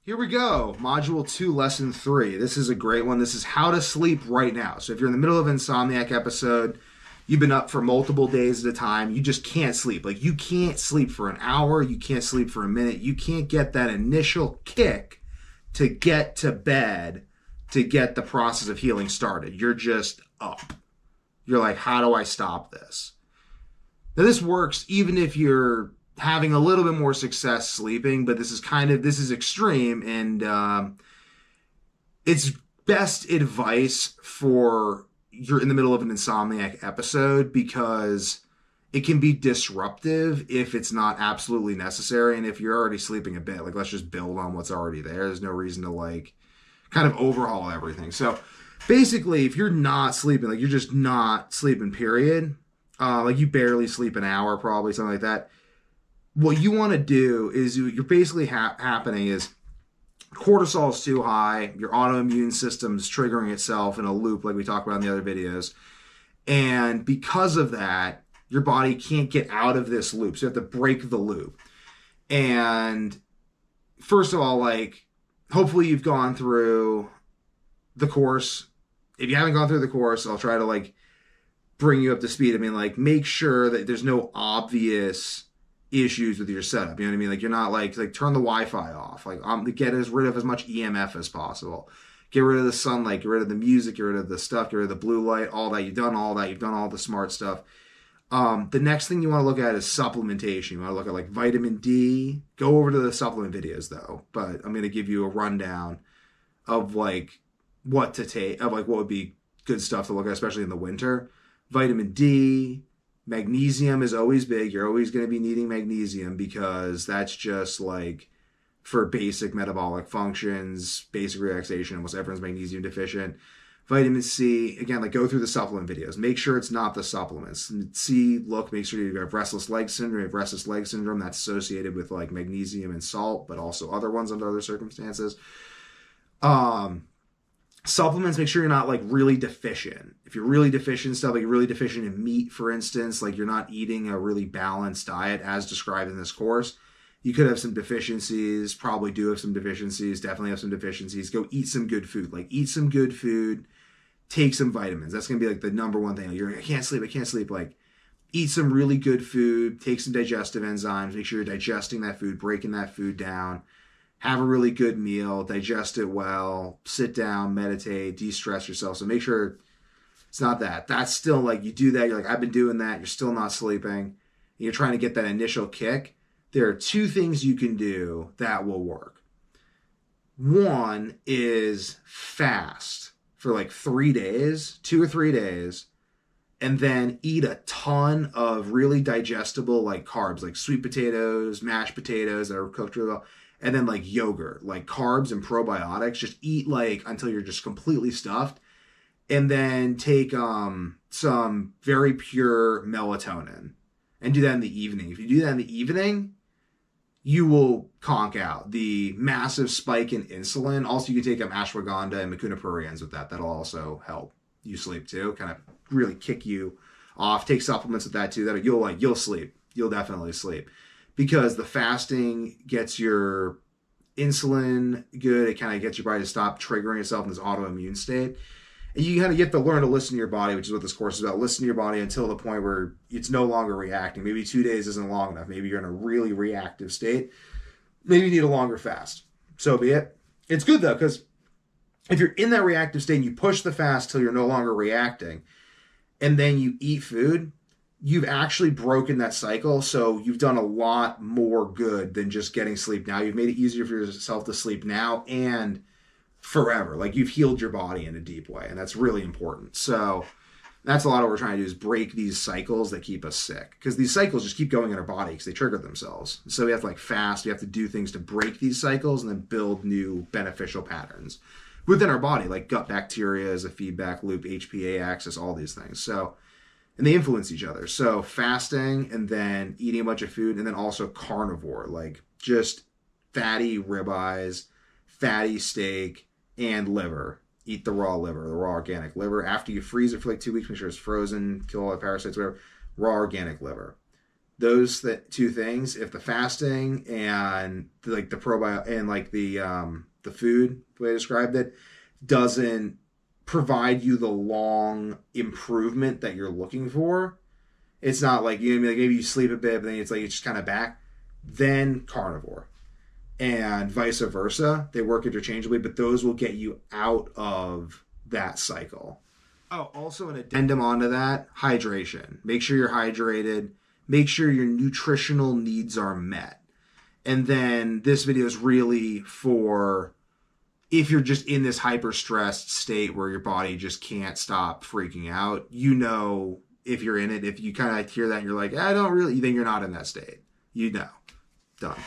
Here we go. Module 2, Lesson 3. This is a great one. This is how to sleep right now. So if you're in the middle of an Insomniac episode, you've been up for multiple days at a time, you just can't sleep. Like, you can't sleep for an hour, you can't sleep for a minute, you can't get that initial kick to get to bed to get the process of healing started. You're just up. You're like, how do I stop this? Now, this works even if you're having a little bit more success sleeping, but this is extreme, and it's best advice for you're in the middle of an Insomniac episode because it can be disruptive if it's not absolutely necessary, and if you're already sleeping a bit, like, let's just build on what's already there. There's no reason to like kind of overhaul everything. So basically, if you're not sleeping, like you're just not sleeping, period, like you barely sleep an hour, probably something like that, what you want to do is you're basically happening is cortisol is too high, your autoimmune system's triggering itself in a loop like we talked about in the other videos. And because of that, your body can't get out of this loop. So you have to break the loop. And first of all, like, hopefully you've gone through the course. If you haven't gone through the course, I'll try to like bring you up to speed. I mean, like, make sure that there's no obvious issues with your setup. You know what I mean? Like, you're not like turn the Wi-Fi off. Like, get rid of as much EMF as possible. Get rid of the sunlight. Get rid of the music. Get rid of the stuff. Get rid of the blue light. All that. You've done all that. You've done all the smart stuff. The next thing you want to look at is supplementation. You want to look at like vitamin D. Go over to the supplement videos though. But I'm going to give you a rundown of like what to take, of like what would be good stuff to look at, especially in the winter. Vitamin D. Magnesium is always big. You're always going to be needing magnesium because that's just like for basic metabolic functions, basic relaxation. Almost everyone's magnesium deficient. Vitamin C, again, like go through the supplement videos. Make sure it's not the supplements. See, look, make sure you have restless leg syndrome. You have restless leg syndrome that's associated with like magnesium and salt, but also other ones under other circumstances. Supplements, make sure you're not like really deficient. If you're really deficient in stuff, like you're really deficient in meat, for instance, like you're not eating a really balanced diet as described in this course, you could have some deficiencies, probably do have some deficiencies, definitely have some deficiencies. Go eat some good food. Like, eat some good food, take some vitamins. That's going to be like the number one thing. Like, I can't sleep. Like, eat some really good food, take some digestive enzymes, make sure you're digesting that food, breaking that food down. Have a really good meal, digest it well, sit down, meditate, de-stress yourself. So make sure it's not that. That's still like, you do that, you're like, I've been doing that, you're still not sleeping, and you're trying to get that initial kick. There are two things you can do that will work. One is fast for like 3 days, 2 or 3 days, and then eat a ton of really digestible like carbs, like sweet potatoes, mashed potatoes that are cooked really well. And then like yogurt, like carbs and probiotics. Just eat like until you're just completely stuffed. And then take some very pure melatonin and do that in the evening. If you do that in the evening, you will conk out the massive spike in insulin. Also, you can take ashwagandha and mucuna pruriens with that. That'll also help you sleep too. Kind of really kick you off. Take supplements with that too. That you'll sleep. You'll definitely sleep. Because the fasting gets your insulin good. It kind of gets your body to stop triggering itself in this autoimmune state. And you kind of get to learn to listen to your body, which is what this course is about. Listen to your body until the point where it's no longer reacting. Maybe 2 days isn't long enough. Maybe you're in a really reactive state. Maybe you need a longer fast. So be it. It's good though, because if you're in that reactive state and you push the fast till you're no longer reacting, and then you eat food, you've actually broken that cycle. So you've done a lot more good than just getting sleep now. You've made it easier for yourself to sleep now and forever. Like, you've healed your body in a deep way. And that's really important. So that's a lot of what we're trying to do, is break these cycles that keep us sick. Because these cycles just keep going in our body because they trigger themselves. So we have to like fast. We have to do things to break these cycles and then build new beneficial patterns within our body, like gut bacteria as a feedback loop, HPA axis, all these things. So, and they influence each other. So fasting and then eating a bunch of food, and then also carnivore, like just fatty ribeyes, fatty steak, and liver. Eat the raw liver, the raw organic liver. After you freeze it for like 2 weeks, make sure it's frozen, kill all the parasites, whatever. Raw organic liver. those two things, if the fasting and like the probiotic and like the food, the way I described it, doesn't provide you the long improvement that you're looking for, it's not like, you know, like maybe you sleep a bit, but then it's like it's just kind of back, then carnivore. And vice versa. They work interchangeably, but those will get you out of that cycle. Oh, also an addendum onto that, hydration. Make sure you're hydrated. Make sure your nutritional needs are met. And then this video is really for if you're just in this hyper-stressed state where your body just can't stop freaking out. You know, if you're in it, if you kind of hear that and you're like, I don't really, then you're not in that state. You know. Done.